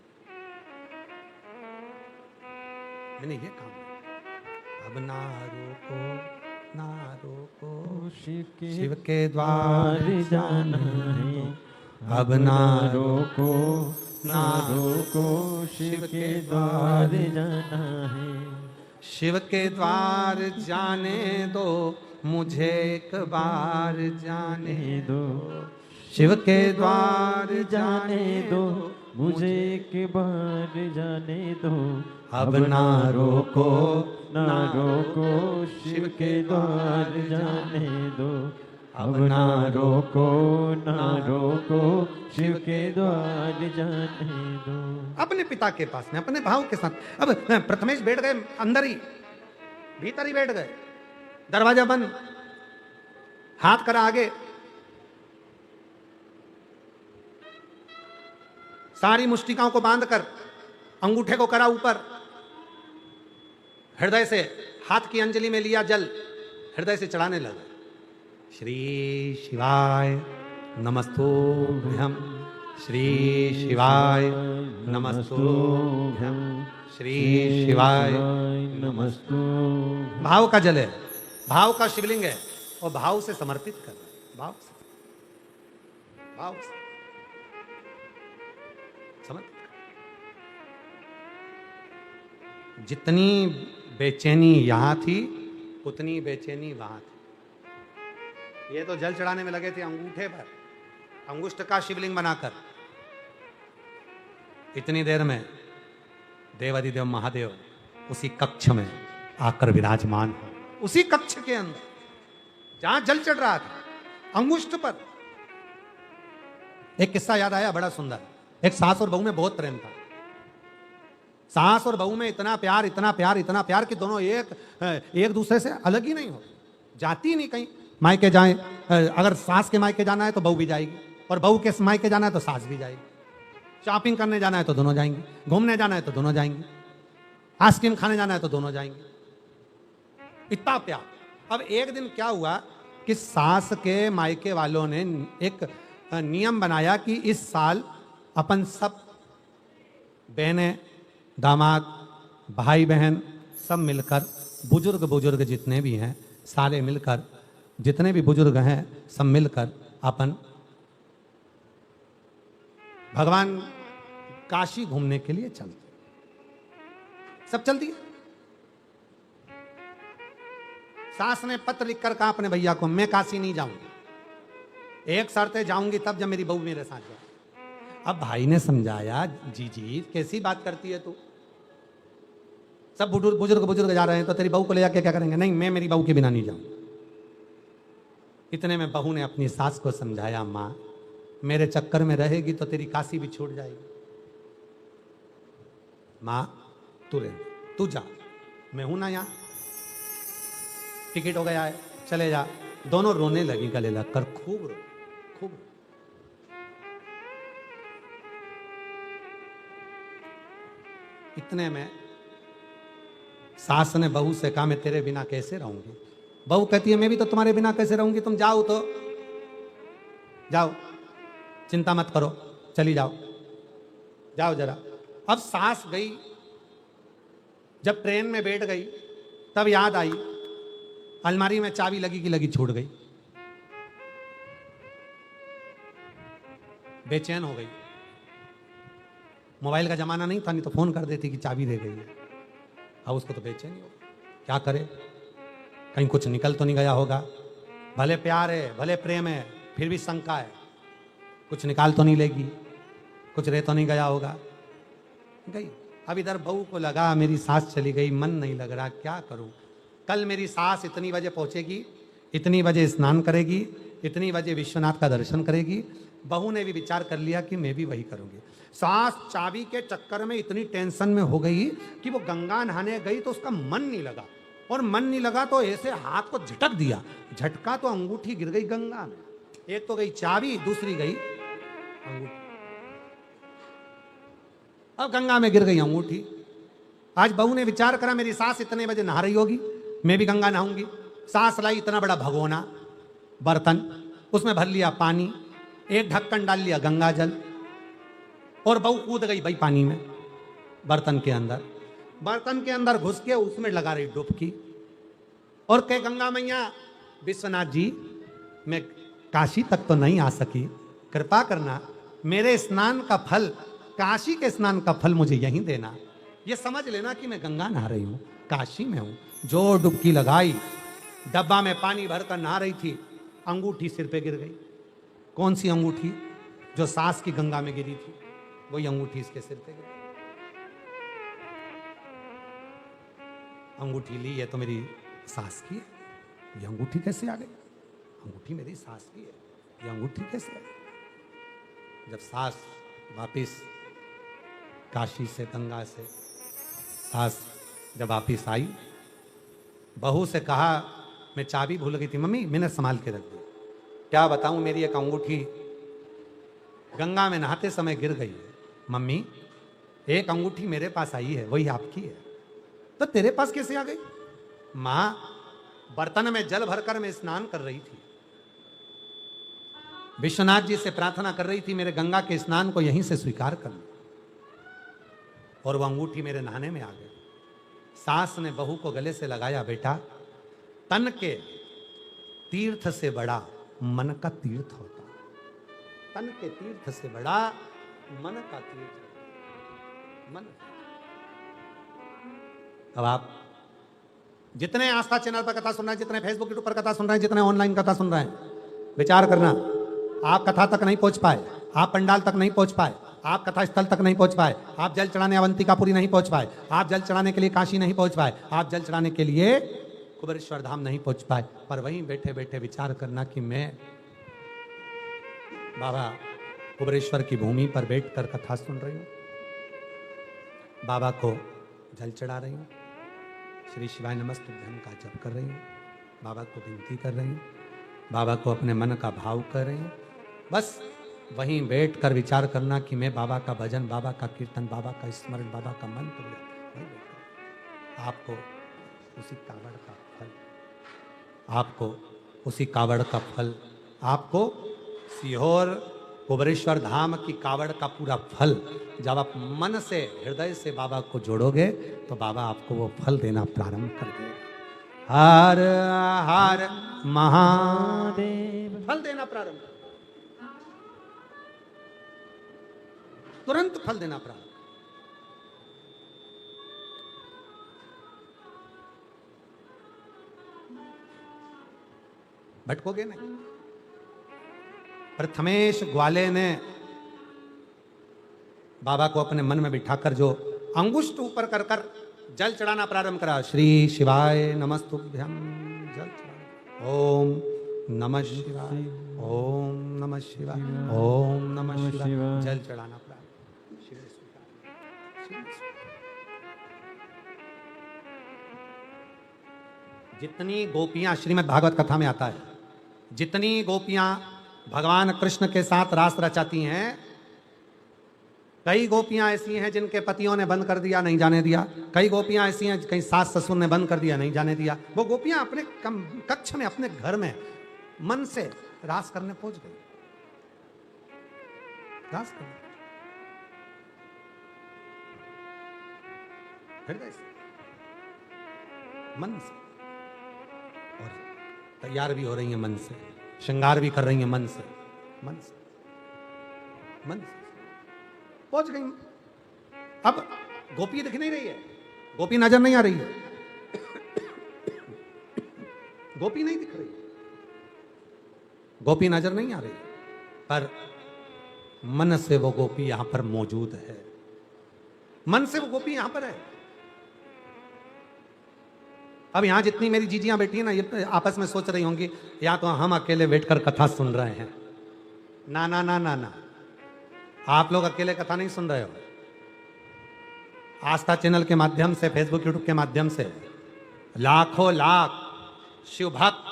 मैंने ये काम। अब ना रोको, ना रोको, शिव के द्वार जाना है, अब ना रोको, ना रोको, शिव के द्वार जाना है। शिव के द्वार जाने दो, मुझे एक बार जाने दो, शिव के द्वार जाने दो, मुझे एक बार जाने दो। अब ना रोको, ना रोको, शिव के द्वार जाने दो। अब ना रोको, ना रोको, शिव के द्वार जाने दो। अपने पिता के पास में, अपने भाव के साथ। अब प्रथमेश बैठ गए अंदर ही, भीतर ही बैठ गए, दरवाजा बंद, हाथ करा आगे, सारी मुष्टिकाओं को बांधकर अंगूठे को करा ऊपर, हृदय से हाथ की अंजलि में लिया जल, हृदय से चढ़ाने लगा। श्री शिवाय नमस्तुभ्यं, श्री शिवाय नमस्तुभ्यं, श्री शिवाय नमस्तुभ्यं। भाव का जल है, भाव का शिवलिंग है, और भाव से समर्पित करना, भाव से, भाव से समर्पित। जितनी बेचैनी यहां थी उतनी बेचैनी वहां थी। ये तो जल चढ़ाने में लगे थे अंगूठे पर, अंगुष्ठ का शिवलिंग बनाकर। इतनी देर में देवादिदेव महादेव उसी कक्ष में आकर विराजमान हो। उसी कक्ष के अंदर जहां जल चढ़ रहा था, अंगुष्ठ पर। एक किस्सा याद आया बड़ा सुंदर। एक सास और बहू में बहुत प्रेम था। सास और बहू में इतना प्यार, इतना प्यार, इतना प्यार कि दोनों एक दूसरे से अलग ही नहीं हो, जाती नहीं कहीं। मायके जाए, अगर सास के मायके जाना है तो बहू भी जाएगी, और बहू के मायके जाना है तो सास भी जाएगी। शॉपिंग करने जाना है तो दोनों जाएंगे, घूमने जाना है तो दोनों जाएंगे, आइसक्रीम खाने जाना है तो दोनों जाएंगे। इतना प्यार। अब एक दिन क्या हुआ कि सास के मायके वालों ने एक नियम बनाया कि इस साल अपन सब बहनें, दामाद, भाई बहन सब मिलकर, बुजुर्ग जितने भी हैं सारे मिलकर, जितने भी बुजुर्ग हैं सब मिलकर अपन भगवान काशी घूमने के लिए चलते। सब चल दिए। सास ने पत्र लिखकर कहा अपने भैया को, मैं काशी नहीं जाऊंगी, एक शर्त है जाऊंगी तब जब मेरी बहू मेरे साथ जाए। अब भाई ने समझाया, जी कैसी बात करती है तू, सब बुजुर्ग जा रहे हैं तो तेरी बहू को ले जाके क्या करेंगे। नहीं, मैं मेरी बहू के बिना नहीं जाऊंगी। इतने में बहू ने अपनी सास को समझाया, माँ मेरे चक्कर में रहेगी तो तेरी काशी भी छूट जाएगी। माँ तू रह, तू जा, मैं हूं ना यहां, टिकट हो गया है, चले जा। दोनों रोने लगी गले लगकर, खूब रो, खूब। इतने में सास ने बहू से कहा, मैं तेरे बिना कैसे रहूंगी। बहू कहती है, मैं भी तो तुम्हारे बिना कैसे रहूंगी, तुम जाओ तो जाओ, चिंता मत करो, चली जाओ, जाओ जरा। अब सास गई, जब ट्रेन में बैठ गई तब याद आई, अलमारी में चाबी लगी की लगी छूट गई। बेचैन हो गई। मोबाइल का जमाना नहीं था, नहीं तो फोन कर देती कि चाबी रह गई है। अब उसको तो बेचैनी हो, क्या करे, कहीं कुछ निकल तो नहीं गया होगा। भले प्यार है, भले प्रेम है, फिर भी शंका है, कुछ निकाल तो नहीं लेगी, कुछ रह तो नहीं गया होगा। गई। अब इधर बहू को लगा मेरी सास चली गई, मन नहीं लग रहा, क्या करूं। कल मेरी सास इतनी बजे पहुंचेगी, इतनी बजे स्नान करेगी, इतनी बजे विश्वनाथ का दर्शन करेगी। बहू ने भी विचार कर लिया कि मैं भी वही करूंगी। सास चाबी के चक्कर में इतनी टेंशन में हो गई कि वो गंगा नहाने गई तो उसका मन नहीं लगा, और मन नहीं लगा तो ऐसे हाथ को झटक दिया, झटका तो अंगूठी गिर गई गंगा में। एक तो गई चाबी, दूसरी गई अंगूठी। अब गंगा में गिर गई अंगूठी। आज बहू ने विचार करा, मेरी सास इतने बजे नहा रही होगी, मैं भी गंगा नहाऊंगी। सास लाई इतना बड़ा भगोना, बर्तन, उसमें भर लिया पानी, एक ढक्कन डाल लिया गंगा जल, और बहू कूद गई भाई पानी में, बर्तन के अंदर। बर्तन के अंदर घुस के उसमें लगा रही डुबकी, और कहे, गंगा मैया, विश्वनाथ जी मैं काशी तक तो नहीं आ सकी, कृपा करना, मेरे स्नान का फल, काशी के स्नान का फल मुझे यहीं देना। ये समझ लेना कि मैं गंगा नहा रही हूँ, काशी में हूँ। जो डुबकी लगाई, डब्बा में पानी भरकर नहा रही थी, अंगूठी सिर पे गिर गई। कौन सी अंगूठी? जो सास की गंगा में गिरी थी, वही अंगूठी इसके सिर पे गिरी। अंगूठी ली, ये तो मेरी सास की है, ये अंगूठी कैसे आ गई? अंगूठी मेरी सास की है, ये अंगूठी कैसे आई? जब सास वापिस काशी से, गंगा से सास जब वापिस आई, बहू से कहा, मैं चाबी भूल गई थी मम्मी, मैंने संभाल के रख दी। क्या बताऊं, मेरी एक अंगूठी गंगा में नहाते समय गिर गई है। मम्मी, एक अंगूठी मेरे पास आई है, वही आपकी है। तो तेरे पास कैसे आ गई? मां, बर्तन में जल भरकर मैं स्नान कर रही थी, विश्वनाथ जी से प्रार्थना कर रही थी मेरे गंगा के स्नान को यहीं से स्वीकार कर लो, और वह अंगूठी मेरे नहाने में आ गई। सास ने बहू को गले से लगाया, बेटा, तन के तीर्थ से बड़ा मन का तीर्थ होता है। तन के तीर्थ से बड़ा मन का तीर्थ। मन। अब आप जितने आस्था चैनल पर कथा सुन रहे हैं, जितने फेसबुक यूट्यूब पर कथा सुन रहे हैं, जितने ऑनलाइन कथा सुन रहे हैं, विचार करना, आप कथा तक नहीं पहुंच पाए, आप पंडाल तक नहीं पहुंच पाए, आप कथा स्थल तक नहीं पहुंच पाए, आप जल चढ़ाने अवंतिकापुरी नहीं पहुंच पाए, आप जल चढ़ाने के लिए काशी नहीं पहुंच पाए, आप जल चढ़ाने के लिए कुबेरेश्वर धाम नहीं पहुंच पाए, पर वहीं बैठे बैठे विचार करना कि मैं बाबा कुबेरेश्वर की भूमि पर बैठकर कथा सुन रही हूँ, बाबा को जल चढ़ा रही हूँ, श्री शिवाय नमस्तुभ्यम का जप कर रही हूँ, बाबा को विनती कर रही हूँ, बाबा को अपने मन का भाव कर रही हूँ। बस वहीं बैठ कर विचार करना कि मैं बाबा का भजन, बाबा का कीर्तन, बाबा का स्मरण, बाबा का मंत्र, वहीं बैठकर आपको उसी कावड़ का फल, आपको उसी कावड़ का फल, आपको सीहोर कुबेरेश्वर धाम की कावड़ का पूरा फल, जब आप मन से हृदय से बाबा को जोड़ोगे तो बाबा आपको वो फल देना प्रारंभ कर देगा। हर हर महादेव, फल देना प्रारंभ, तुरंत फल देना प्रारंभ। भटकोगे नहीं। प्रथमेश ग्वाले ने बाबा को अपने मन में बिठाकर जो अंगुष्ठ ऊपर कर कर जल चढ़ाना प्रारंभ करा, श्री शिवाय नमस्तुभ्यम, जल चढ़ा, ओम नमः शिवाय, ओम नमः शिवाय, ओम नमः शिवाय, जल चढ़ाना प्रारंभ। जितनी गोपियां, श्रीमद् भागवत कथा में आता है, जितनी गोपियां भगवान कृष्ण के साथ रास रचाती हैं, कई गोपियां ऐसी हैं जिनके पतियों ने बंद कर दिया, नहीं जाने दिया। कई गोपियां ऐसी हैं कहीं सास ससुर ने बंद कर दिया, नहीं जाने दिया। वो गोपियां अपने कक्ष में, अपने घर में मन से रास करने पहुंच गई, रास करने, हृदय से, मन से, और तैयार भी हो रही है मन से, श्रृंगार भी कर रही है मन से, मन से, मन से पहुंच गई। अब गोपी दिख नहीं रही है, गोपी नजर नहीं आ रही है, गोपी नहीं दिख रही, गोपी नजर नहीं आ रही, पर मन से वो गोपी यहां पर मौजूद है, मन से वो गोपी यहां पर है। अब यहां जितनी मेरी जीजियां बैठी है ना, ये आपस में सोच रही होंगी या तो हम अकेले बैठकर कथा सुन रहे हैं। ना ना ना ना ना, आप लोग अकेले कथा नहीं सुन रहे हो। आस्था चैनल के माध्यम से, फेसबुक यूट्यूब के माध्यम से लाखों लाख शिव भक्त,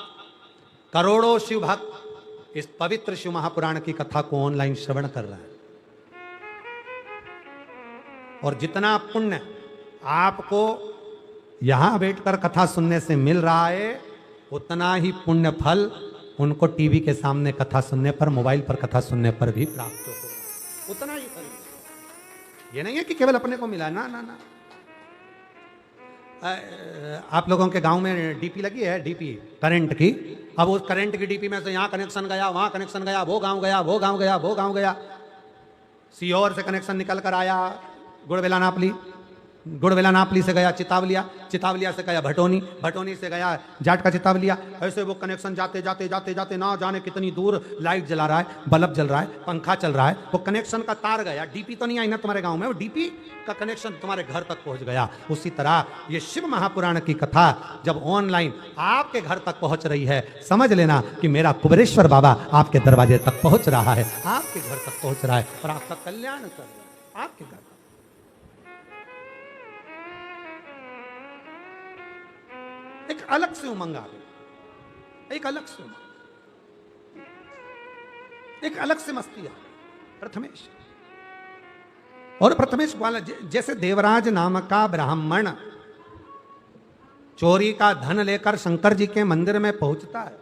करोड़ों शिव भक्त इस पवित्र शिव महापुराण की कथा को ऑनलाइन श्रवण कर रहे हैं। और जितना पुण्य आपको यहां बैठकर कथा सुनने से मिल रहा है, उतना ही पुण्य फल उनको टीवी के सामने कथा सुनने पर, मोबाइल पर कथा सुनने पर भी प्राप्त होगा, उतना ही फल। ये नहीं है कि केवल अपने को मिला, ना ना ना। आप लोगों के गांव में डीपी लगी है, डीपी करंट की। अब उस करंट की डीपी में से यहां कनेक्शन गया, वहां कनेक्शन गया, वो गांव गया, वो गांव गया, वो गांव गया, सीहोर से कनेक्शन निकल कर आया गुड़बेला नापली, गुड़बेला नापली से गया चितावलिया, चितावलिया से गया भटोनी, भटोनी से गया जाट का चितावलिया। ऐसे वो कनेक्शन जाते जाते जाते जाते ना जाने कितनी दूर लाइट जला रहा है, बल्ब जल रहा है, पंखा चल रहा है, वो कनेक्शन का तार गया। डीपी तो नहीं आई ना तुम्हारे गांव में, वो डीपी का कनेक्शन तुम्हारे घर तक पहुंच गया। उसी तरह ये शिव महापुराण की कथा जब ऑनलाइन आपके घर तक पहुंच रही है, समझ लेना कि मेरा कुबेरेश्वर बाबा आपके दरवाजे तक पहुंच रहा है, आपके घर तक पहुंच रहा है और आपका कल्याण कर रहा है, आपके घर। एक अलग से उमंग आ गई, एक अलग से उमंग, एक अलग से मस्ती आ गई। प्रथमेश और प्रथमेश वाला, जैसे देवराज नाम का ब्राह्मण चोरी का धन लेकर शंकर जी के मंदिर में पहुंचता है,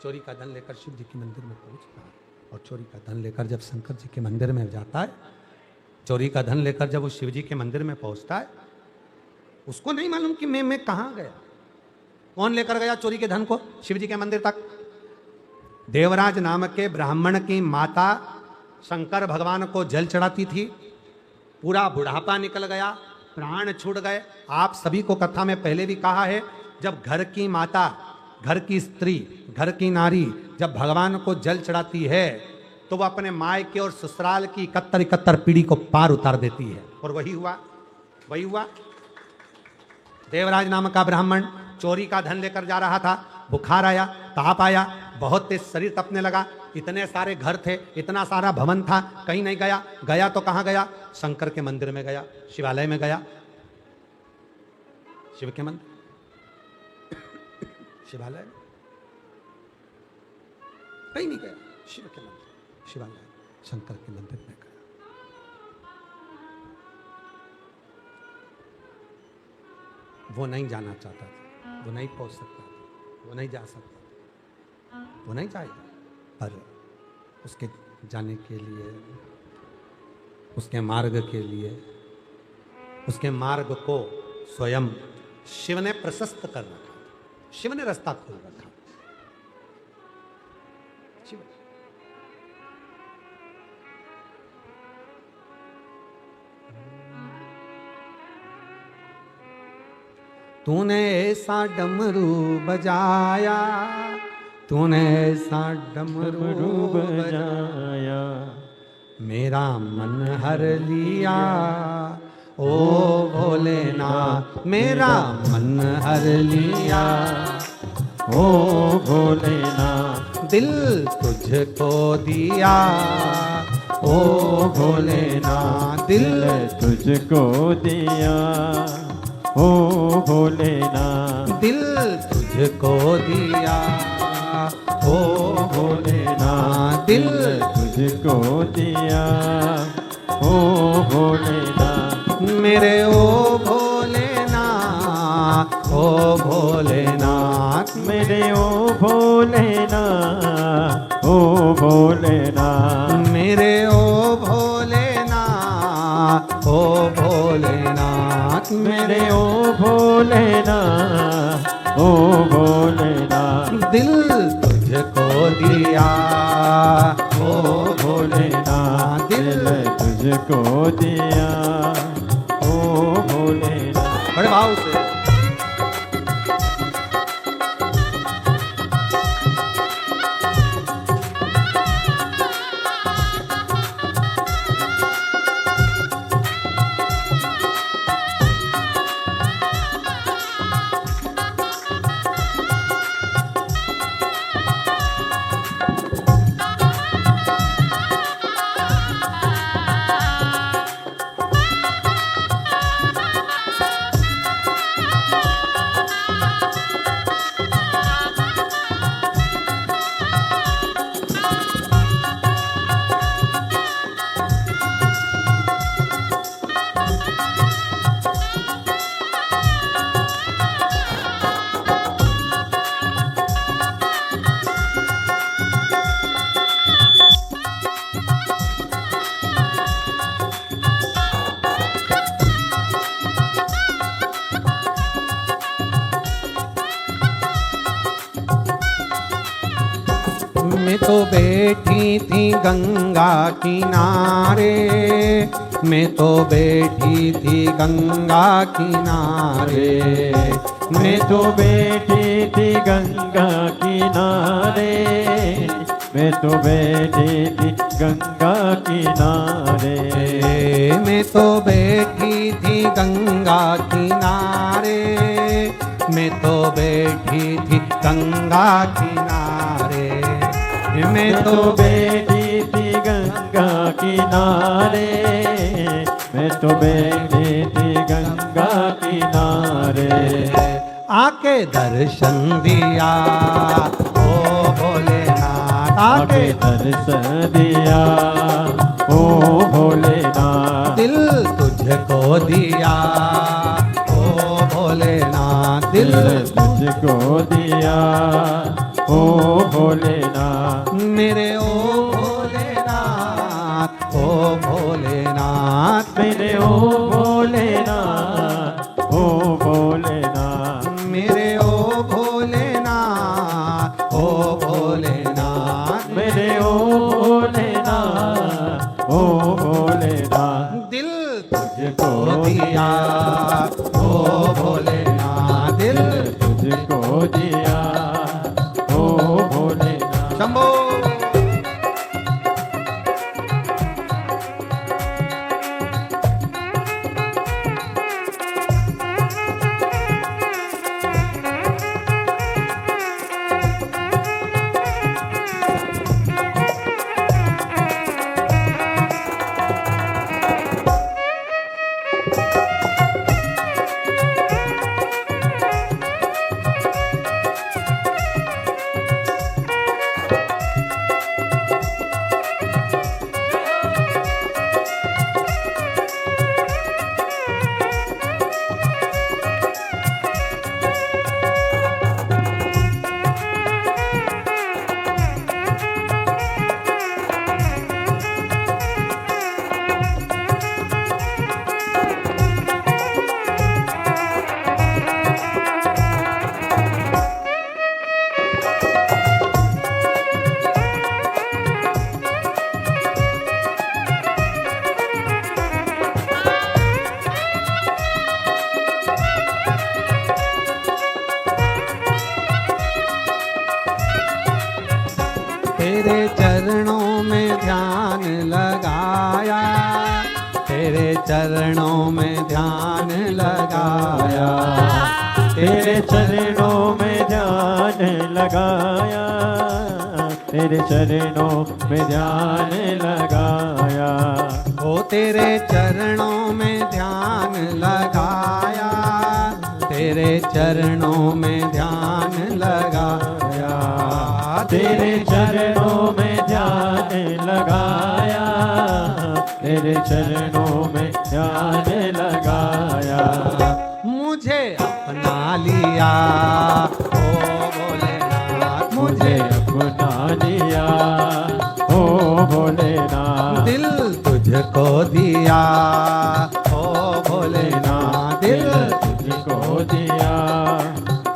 चोरी का धन लेकर शिव जी के मंदिर में पहुंचता है, और चोरी का धन लेकर जब शंकर जी के मंदिर में जाता है, चोरी का धन लेकर जब वो शिव जी के मंदिर में पहुंचता है, उसको नहीं मालूम कि मैं कहां गया, कौन लेकर गया चोरी के धन को शिव जी के मंदिर तक। देवराज नाम के ब्राह्मण की माता शंकर भगवान को जल चढ़ाती थी, पूरा बुढ़ापा निकल गया, प्राण छूट गए। आप सभी को कथा में पहले भी कहा है, जब घर की माता, घर की स्त्री, घर की नारी जब भगवान को जल चढ़ाती है तो वह अपने मायके और ससुराल की 71 पीढ़ी को पार उतार देती है। और वही हुआ, वही हुआ। देवराज नाम का ब्राह्मण चोरी का धन लेकर जा रहा था, बुखार आया, ताप आया, बहुत तेज शरीर तपने लगा। इतने सारे घर थे, इतना सारा भवन था, कहीं नहीं गया। गया तो कहाँ गया? शंकर के मंदिर में गया, शिवालय में गया, शिव के मंदिर, शिवालय में कहीं नहीं गया, शिव के मंदिर, शिवालय, शंकर के मंदिर में गया। वो नहीं जाना चाहता था, वो नहीं पहुंच सकता था, वो नहीं जा सकता, वो नहीं जाएगा, पर उसके जाने के लिए, उसके मार्ग के लिए, उसके मार्ग को स्वयं शिव ने प्रशस्त कर रखा, शिव ने रास्ता खोल रखा। शिव तूने ऐसा डमरू बजाया, तूने ऐसा डमरू बजाया, मेरा मन हर लिया, ओ भोलेनाथ मेरा मन हर लिया, ओ भोलेनाथ दिल तुझको दिया, ओ भोलेनाथ दिल तुझको दिया, ओ भोलेनाथ दिल तुझको दिया, ओ भोलेनाथ दिल तुझको दिया, ओ भोलेनाथ मेरे ओ भोलेनाथ, ओ भोलेनाथ मेरे ओ भोलेनाथ, ओ भोलेनाथ मेरे ओ भोलेनाथ, ओ भोलेनाथ मेरे ओ भोलेनाथ, ओ भोलेनाथ दिल तुझको दिया, ओ भोलेनाथ दिल तुझको दिया, ओ भोलेनाथ। बड़े भाव से मैं तो बैठी थी गंगा किनारे, मैं तो बैठी थी गंगा किनारे, मैं तो बैठी थी गंगा किनारे, मैं तो बैठी थी गंगा किनारे, मैं तो बैठी थी गंगा किनारे, मैं तो बैठी थी गंगा किनारे, मैं तो बैठी थी गंगा किनारे, मैं तो बैठी थी गंगा किनारे, आके दर्शन दिया, ओ भोलेनाथ आके दर्शन दिया, ओ भोलेनाथ दिल तुझको दिया, ओ भोलेनाथ दिल तुझको दिया, ओ भोलेनाथ मेरे ओ भोलेनाथ, ओ भोलेनाथ मेरे ओ भोलेनाथ, ओ भोलेनाथ मेरे ओ भोलेनाथ, ओ भोलेनाथ मेरे ओ भोलेनाथ, ओ भोलेनाथ दिल तुझको दिया, ओ भोलेनाथ दिल तुझको दिया, ओ भोलेनाथ शंभो। तेरे चरणों में ध्यान लगाया, तेरे चरणों में ध्यान लगाया, तेरे चरणों में ध्यान लगाया, तेरे चरणों में ध्यान लगाया। ओ तेरे चरणों में ध्यान लगाया, तेरे चरणों में ध्यान लगाया, तेरे चरणों में ध्यान लगाया, तेरे चरणों में ध्यान लगाया। मुझे अपना लिया ओ भोलेनाथ, मुझे अपना लिया ओ भोलेनाथ, दिल तुझको दिया ओ भोलेनाथ, दिल तुझको दिया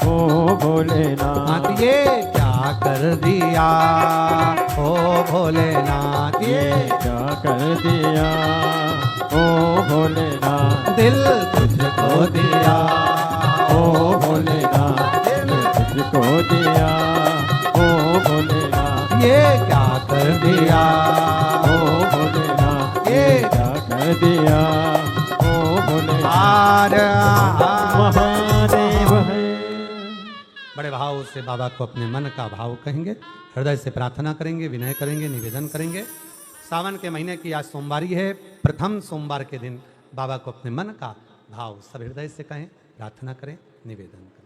ओ भोलेनाथ। ये क्या कर दिया ओ भोलेनाथ, ये क्या कर दिया ओ भोलेनाथ, दिल तुझको दिया ओ भोलेनाथ, दिल तुझको दिया ओ भोलेनाथ। ये क्या कर दिया ओ भोलेनाथ, ये क्या कर दिया ओ भोलेनाथ। महादेव है। बड़े भाव से बाबा को अपने मन का भाव कहेंगे, हृदय से प्रार्थना करेंगे, विनय करेंगे, निवेदन करेंगे। सावन के महीने की आज सोमवारी है, प्रथम सोमवार के दिन बाबा को अपने मन का भाव सब हृदय से कहें, प्रार्थना करें, निवेदन करें।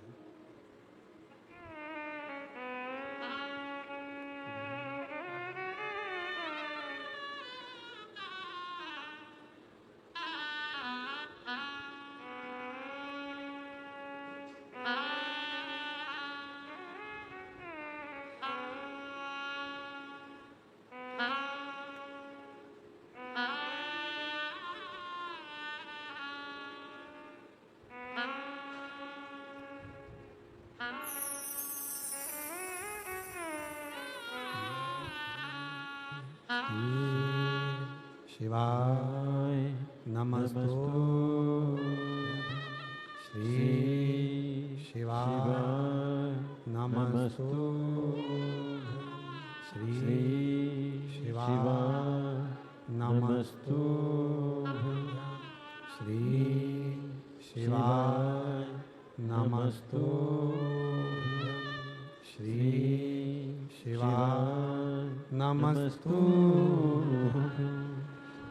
शिवाय नमस्तु, श्री शिवाय नमस्तु, श्री शिवाय नमस्तु, श्री शिवाय नमस्तु, श्री शिवाय नमस्तु।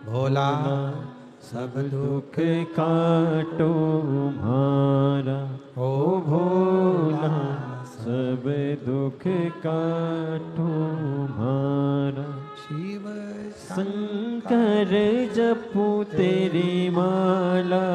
भोला सब दुख काटो तुम्हारा ओ भोला, सब दुख काटो तुम्हारा। शिव शंकर जपू तेरी माला।